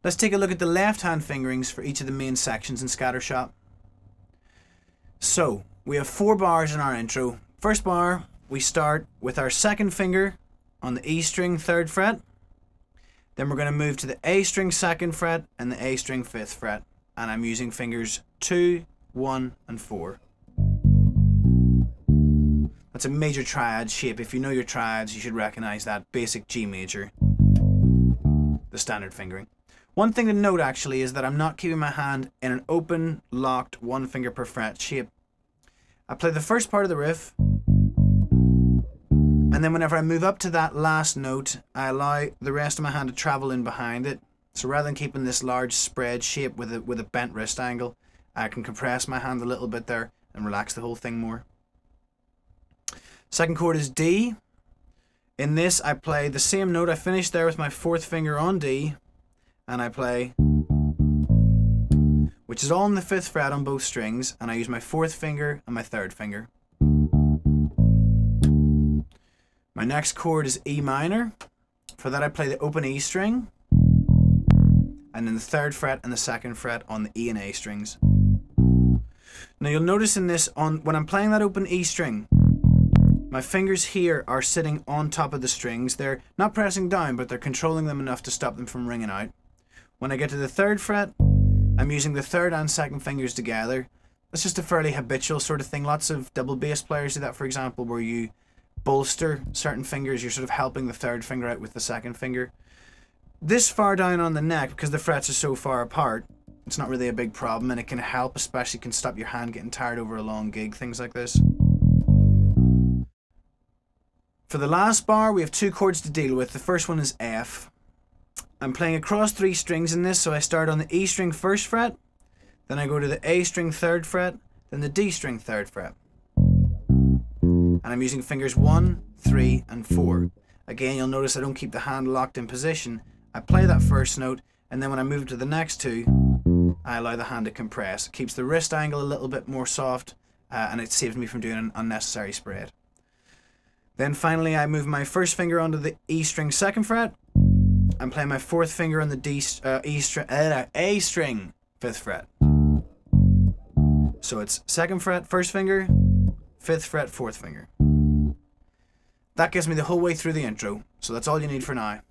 Let's take a look at the left-hand fingerings for each of the main sections in Skattershot. So, we have 4 bars in our intro. First bar, we start with our second finger on the E string 3rd fret. Then we're going to move to the A string 2nd fret and the A string 5th fret. And I'm using fingers 2, 1 and 4. That's a major triad shape. If you know your triads, you should recognize that. Basic G major, the standard fingering. One thing to note actually is that I'm not keeping my hand in an open, locked, 1 finger per fret shape. I play the first part of the riff, and then whenever I move up to that last note, I allow the rest of my hand to travel in behind it. So rather than keeping this large spread shape with a bent wrist angle, I can compress my hand a little bit there and relax the whole thing more. Second chord is D. In this I play the same note. I finish there with my 4th finger on D, and I play, which is all on the 5th fret on both strings, and I use my 4th finger and my 3rd finger. My next chord is E minor. For that I play the open E string, and then the 3rd fret and the 2nd fret on the E and A strings. Now you'll notice in this, when I'm playing that open E string, my fingers here are sitting on top of the strings. They're not pressing down, but they're controlling them enough to stop them from ringing out. When I get to the 3rd fret, I'm using the 3rd and 2nd fingers together. That's just a fairly habitual sort of thing. Lots of double bass players do that, for example, where you bolster certain fingers. You're sort of helping the 3rd finger out with the 2nd finger. This far down on the neck, because the frets are so far apart, it's not really a big problem, and it can help, especially can stop your hand getting tired over a long gig, things like this. For the last bar, we have 2 chords to deal with. The first one is F. I'm playing across 3 strings in this, so I start on the E string 1st fret, then I go to the A string 3rd fret, then the D string 3rd fret. And I'm using fingers 1, 3 and 4. Again, you'll notice I don't keep the hand locked in position. I play that first note, and then when I move to the next 2, I allow the hand to compress. It keeps the wrist angle a little bit more soft, and it saves me from doing an unnecessary spread. Then finally I move my 1st finger onto the E string 2nd fret. I'm playing my 4th finger on the A string 5th fret. So it's 2nd fret, 1st finger, 5th fret, 4th finger. That gets me the whole way through the intro, so that's all you need for now.